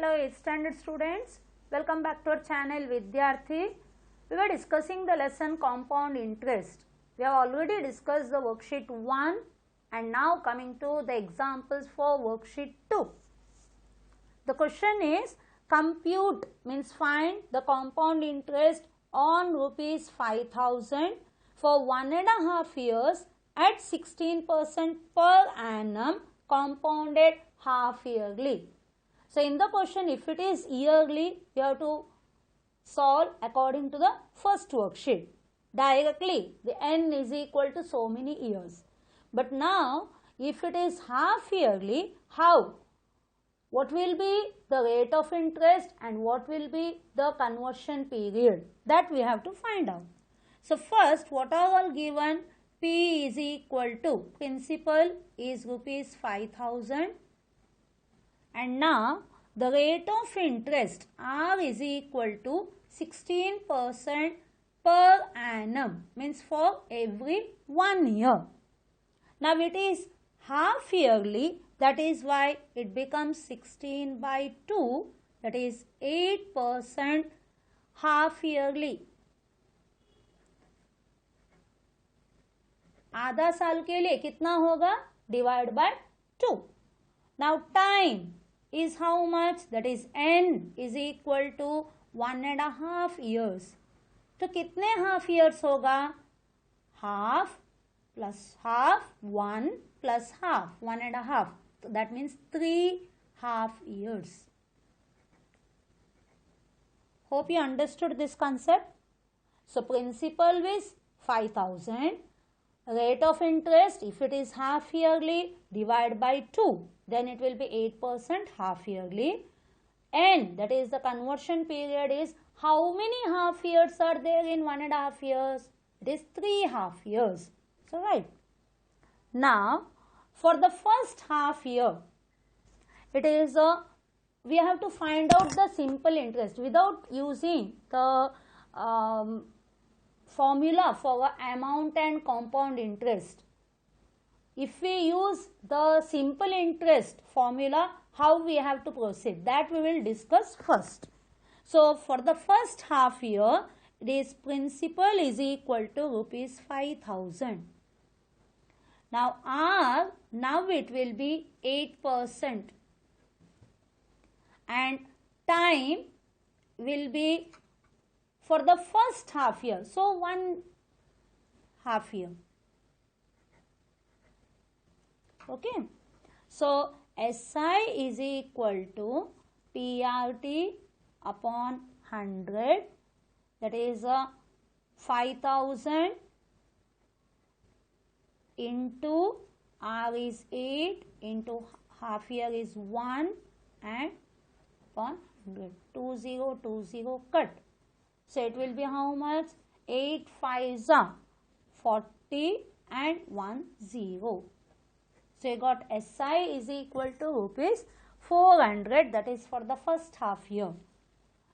Hello 8th standard students, welcome back to our channel Vidyarthi. We were discussing the lesson compound interest. We have already discussed the worksheet 1 and now coming to the examples for worksheet 2. The question is compute means find the compound interest on rupees 5,000 for 1.5 years at 16% per annum compounded half yearly. So, in the question if it is yearly, you have to solve according to the first worksheet. Directly the n is equal to so many years. But now if it is half yearly, how? What will be the rate of interest and what will be the conversion period? That we have to find out. So, first what are all given? P is equal to principal is rupees 5,000. And now the rate of interest R is equal to 16% per annum, means for every 1 year. Now it is half yearly, that is why it becomes 16 by 2, that is 8% half yearly. आधा साल के लिए कितना होगा? Divide by 2. Now time is how much? That is n is equal to 1.5 years. तो कितने half years होगा? Half plus half, 1 plus half, 1.5. So that means 3 half years. Hope you understood this concept. So principal is 5,000. Rate of interest, if it is half yearly, divide by 2. Then it will be 8% half yearly. And that is the conversion period is how many half years are there in 1.5 years? It is 3 half years. So right. Now for the first half year, it is we have to find out the simple interest without using the formula for amount and compound interest. If we use the simple interest formula, how we have to proceed, that we will discuss first. So for the first half year, it is principal is equal to rupees 5,000. Now R, now it will be 8% and time will be for the first half year. So 1 half year. Okay. So SI is equal to PRT upon 100, that is 5,000 into R is 8 into half year is 1 and upon 100. 20 cut. So it will be how much? 8 5s are 40 and 1 0. So you got SI is equal to rupees 400, that is for the first half year.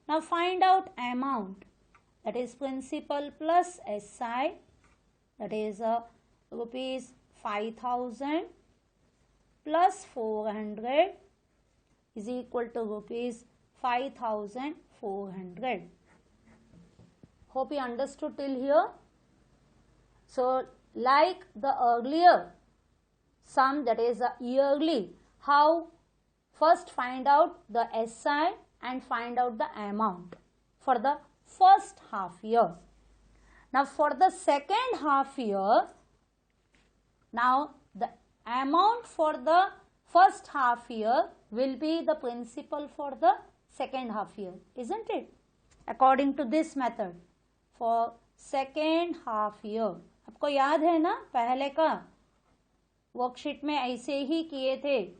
Now find out amount, that is principal plus SI, that is rupees 5,000 plus 400 is equal to rupees 5,400. Hope you understood till here. So like the earlier sum, that is a yearly, how first find out the SI and find out the amount for the first half year. Now for the second half year, now the amount for the first half year will be the principal for the second half year, isn't it? According to this method for second half year. आपको याद है ना पहले का worksheet में ऐसे ही किए थे.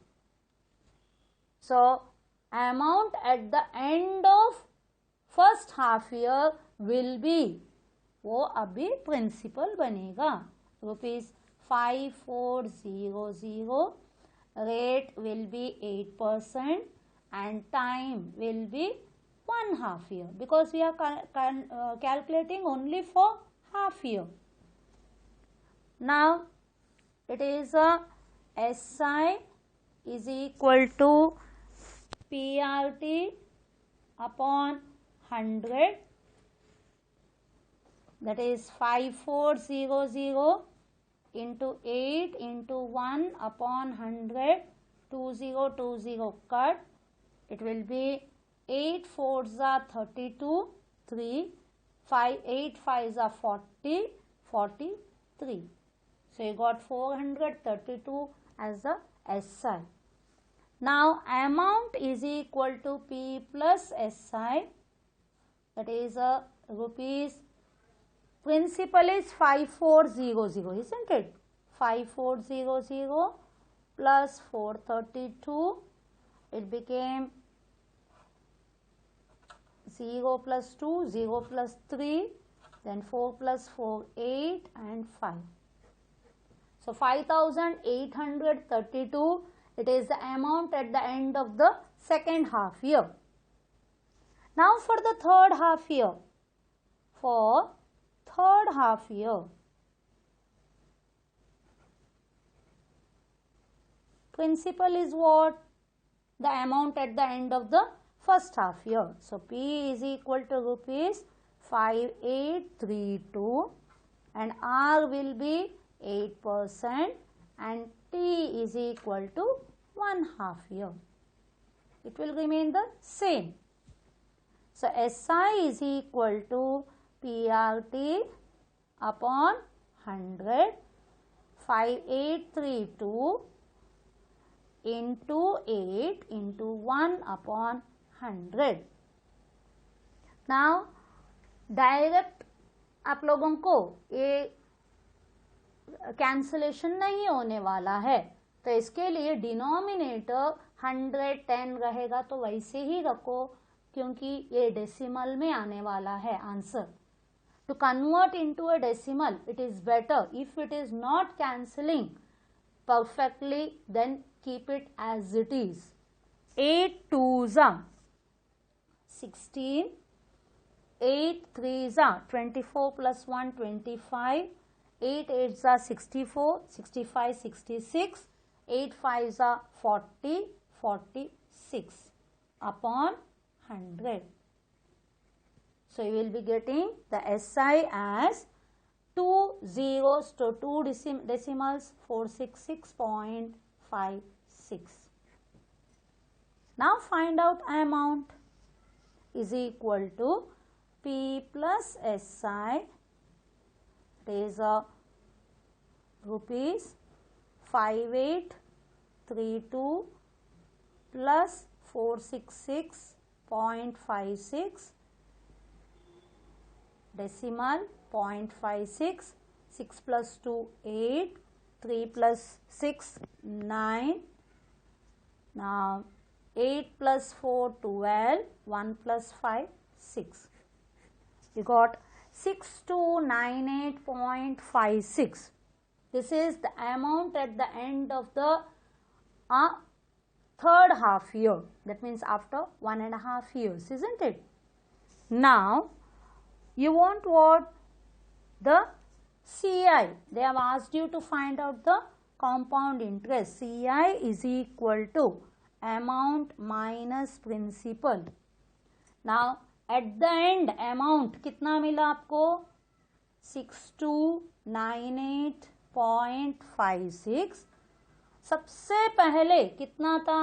So amount at the end of first half year will be, वो अभी प्रिंसिपल बनेगा, rupees 5400. Rate will be 8% and time will be 1 half year, because we are calculating only for half year. Now it is a SI is equal to PRT upon 100, that is 5400 into 8 into 1 upon 100, 2020 cut, it will be 8 4s are 32, 3, 5, 8 5s are 40, 43. So you got 432 as the SI. Now amount is equal to P plus SI, that is rupees, principal is 5400, isn't it? 5400 plus 432, it became 0 plus 2, 0 plus 3, then 4 plus 4, 8 and 5. So 5832, it is the amount at the end of the second half year. Now for the third half year. For third half year, principal is what? The amount at the end of the first half year. So P is equal to rupees 5832 and R will be 8% and T is equal to 1 half year. It will remain the same. So SI is equal to PRT upon 100, 5832 into 8 into 1 upon 100. Now direct आप लोगों को ये cancellation नहीं होने वाला है, तो इसके लिए डिनोमिनेटर 110 रहेगा, तो वैसे ही रखो क्योंकि ये डेसिमल में आने वाला है answer. To convert into a decimal, it is better. If it is not cancelling perfectly, then keep it as it is. 8 2s are 16, 8 3s are 24 plus 1 25, 8 8s are 64, 65 66, 8 5s are 40, 46 upon 100. So you will be getting the SI as 2 zeros to 2 decimals 466.56. Now find out amount is equal to P plus SI, it is rupees 5832 plus 466.56 decimal 0.56, 6 plus 2 8, 3 plus 6 9, now 8 plus 4 12, 1 plus 5 6. You got 6298.56. This is the amount at the end of the third half year. That means after 1.5 years, isn't it? Now you want what? The CI. They have asked you to find out the compound interest. CI is equal to amount minus principal. Now at the end amount कितना मिला आपको? 6298.56. सबसे पहले कितना था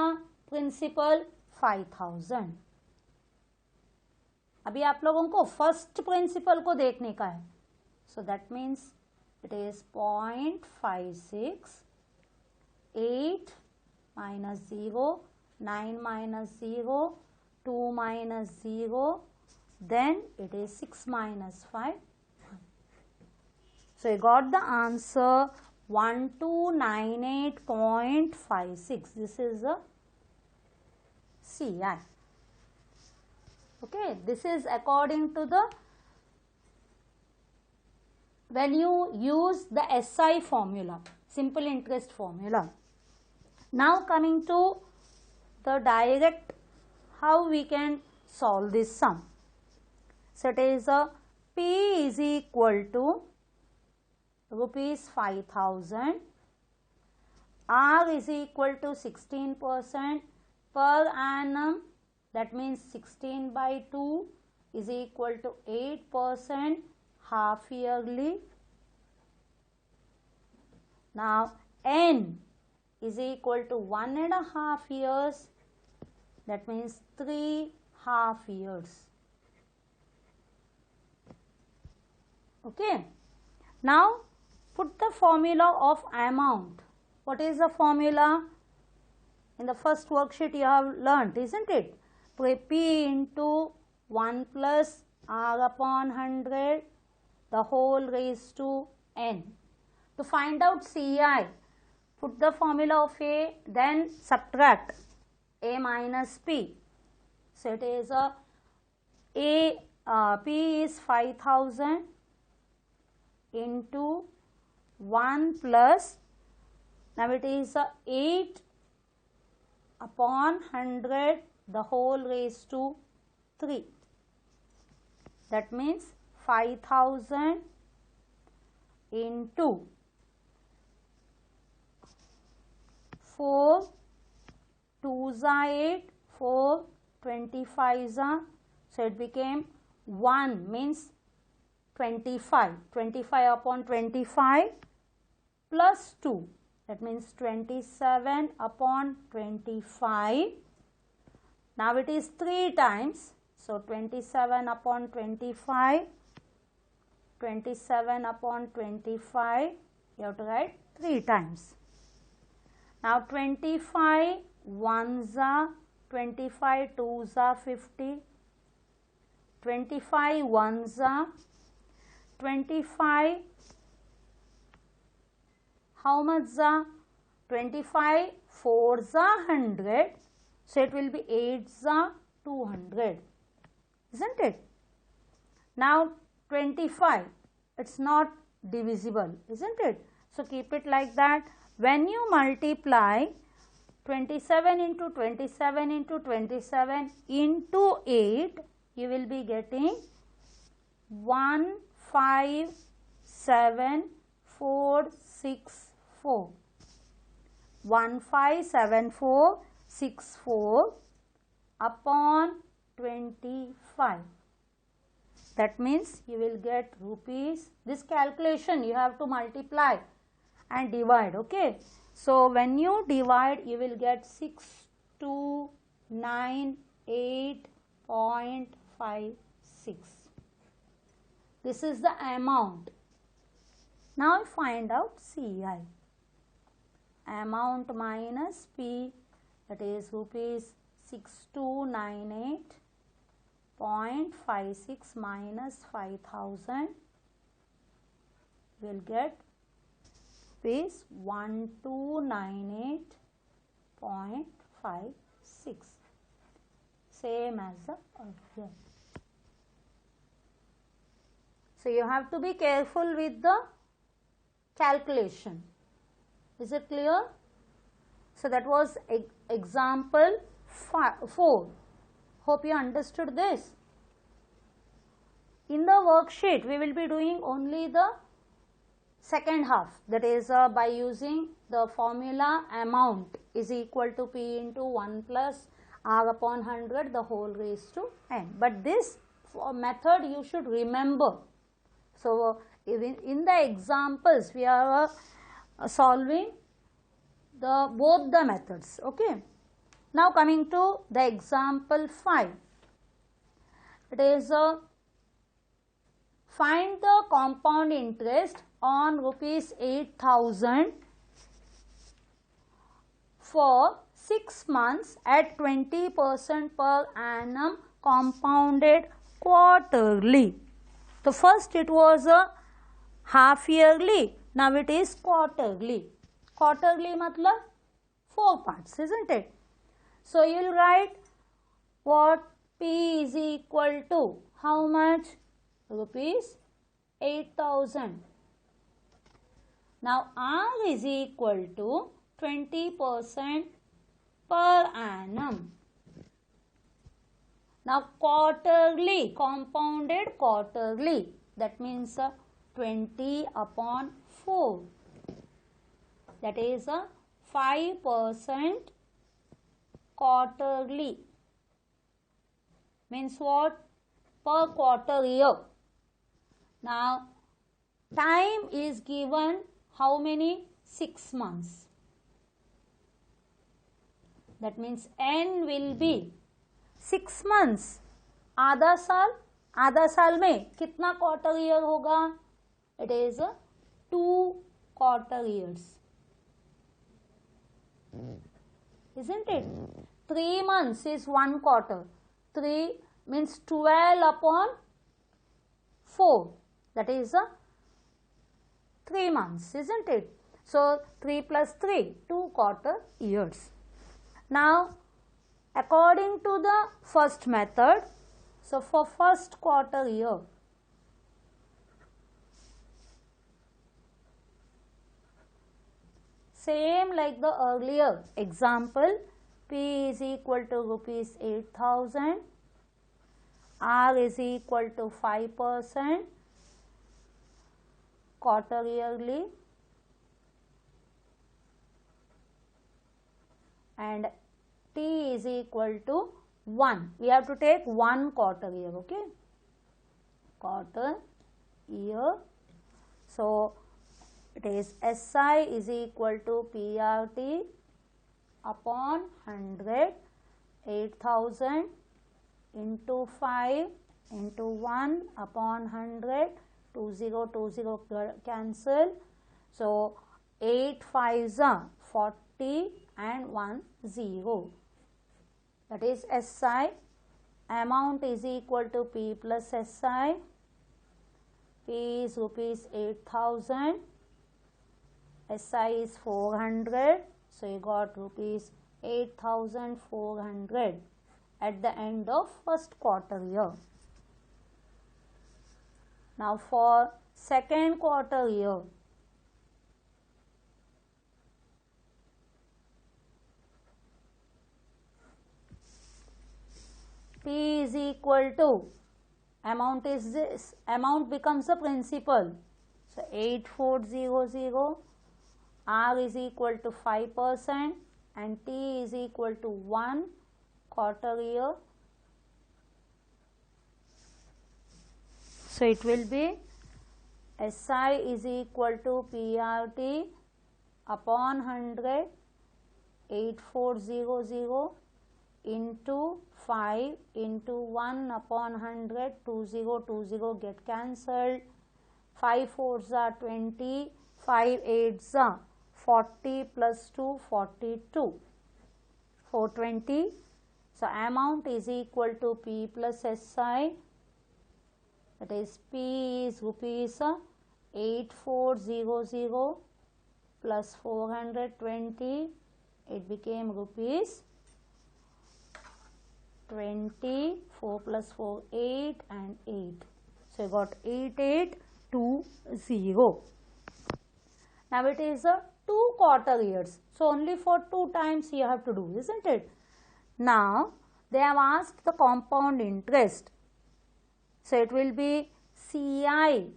principal? 5000. अभी आप लोगों को फर्स्ट प्रिंसिपल को देखने का है. So that means it is 0.56, 8 minus 0, 9 minus 0, 2 minus 0, then it is 6 minus 5. So you got the answer 1298.56. This is the CI. Okay, this is according to the, when you use the SI formula, simple interest formula. Now coming to the direct, how we can solve this sum. So it is a P is equal to rupees 5000, R is equal to 16%, per annum, that means 16 by 2 is equal to 8% half yearly. Now N is equal to 1.5 years, that means 3 half years. Okay. Now put the formula of amount. What is the formula? In the first worksheet you have learnt, isn't it? P into 1 plus R upon 100 the whole raised to N. To find out CI, put the formula of A, then subtract A minus P. So it is P is 5000 into 1 plus, now it is 8 upon 100 the whole raised to 3. That means 5000 into 4, 2s are 8, 4, 25s are, so it became 1 means 25, 25 upon 25 plus 2, that means 27 upon 25. Now it is 3 times, so 27 upon 25, 27 upon 25, you have to write 3 times. Now 25 1s are 25, 2s are 50, 25 1s are 25, how much are 25, 4s are 100, so it will be 8s are 200, isn't it? Now 25, it's not divisible, isn't it? So keep it like that. When you multiply 27 into 27 into 27 into 8, you will be getting 157464. 157464 upon 25. That means you will get rupees. This calculation you have to multiply and divide. Okay. So when you divide, you will get 6298.56. This is the amount. Now find out CI. Amount minus P, that is rupees 6298.56 minus 5000, will get rupees 1298.56, same as the earlier. So you have to be careful with the calculation. Is it clear? So that was example 4. Hope you understood this. In the worksheet, we will be doing only the second half, that is by using the formula amount is equal to P into 1 plus R upon 100 the whole raised to N. But this method you should remember. So even in the examples we are solving both the methods. Okay. Now coming to the example 5. It is find the compound interest on rupees 8,000 for 6 months at 20% per annum compounded quarterly. So first it was a half yearly, now it is quarterly. Quarterly matlab 4 parts, isn't it? So you will write what P is equal to how much? Rupees 8,000. Now R is equal to 20% per annum. Now quarterly, compounded quarterly, that means 20 upon 4. That is 5% quarterly means what? Per quarter year. Now time is given how many? 6 months. That means n will be 6 months. आधा साल में कितना quarter year होगा? It is 2 quarter years. Isn't it? 3 months is 1 quarter. 3 means 12 upon 4. That is 3 months, isn't it? So 3 plus 3, 2 quarter years. Now according to the first method, so for first quarter year, same like the earlier example, P is equal to rupees 8,000, R is equal to 5% quarter yearly, and T is equal to 1. We have to take 1 quarter year, okay? Quarter year. So it is SI is equal to PRT upon 100, 8,000 into 5 into 1 upon 100, 20 cancel. So 8 5s are 40 and 1 0. That is SI. Amount is equal to P plus SI. P is rupees 8,000. SI is 400. So you got rupees 8,400 at the end of first quarter year. Now for second quarter year, P is equal to, amount is this, amount becomes the principal. So 8400, R is equal to 5% and T is equal to 1 quarter year. So it will be SI is equal to PRT upon 100, 8400 into 5 into 1 upon 100, 20 get cancelled. 5 4s are 20, 5 8s are 40 plus 2, 42, 420. So amount is equal to P plus SI. That is P is rupees 8400 plus 420. It became rupees 20, 4 plus 4, 8 and 8. So you got 8820. Now it is a 2 quarter years. So only for 2 times you have to do, isn't it? Now they have asked the compound interest. So it will be CI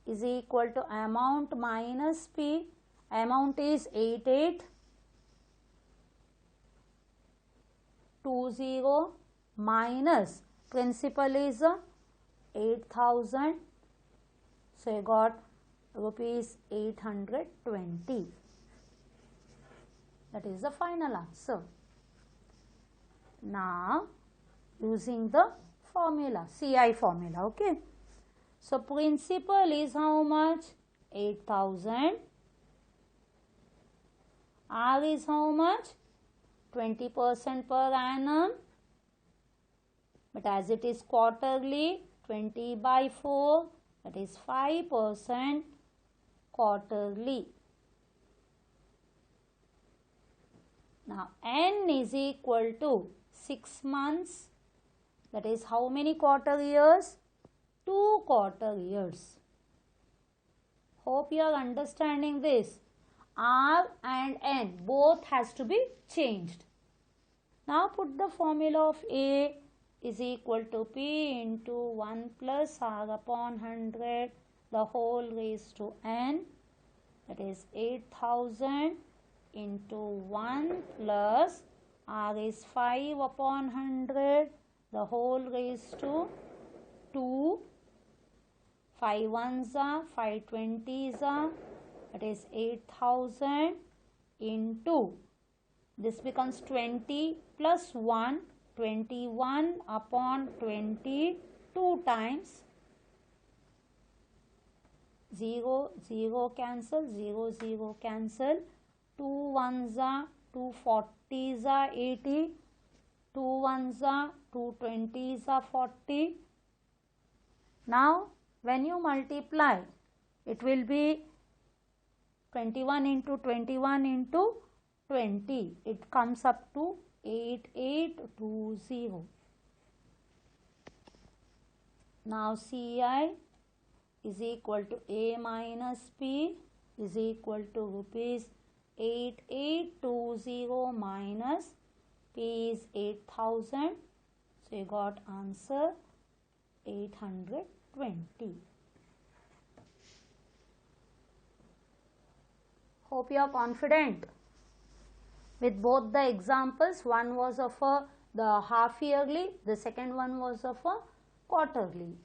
is equal to amount minus P. Amount is 8820 minus principal is 8,000. So you got rupees 820. That is the final answer. Now using the formula, CI formula, okay. So principal is how much? 8,000. R is how much? 20% per annum. But as it is quarterly, 20 by 4, that is 5% quarterly. Now N is equal to 6 months. That is how many quarter years? 2 quarter years. Hope you are understanding this. R and N both has to be changed. Now put the formula of A is equal to P into 1 plus R upon 100 the whole raised to N. That is 8,000 into 1 plus R is 5 upon 100, the whole raised to 2. 5 ones are, 5 20s are, that is 8000 into, this becomes 20 plus 1, 21 upon 20, 2 times, 0 0 cancel, 0 0 cancel, 2 ones are, 2 40s are 80, 2 ones are, 2 20s are 40. Now when you multiply, it will be 21 into 21 into 20. It comes up to 8820. Now Ci is equal to A minus P is equal to rupees 8820 minus P is 8000. So you got answer 820. Hope you are confident with both the examples. One was of the half yearly, the second one was of a quarterly,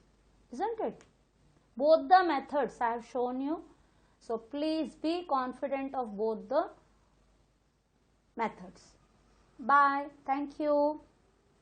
isn't it? Both the methods I have shown you. So please be confident of both the methods. Bye. Thank you.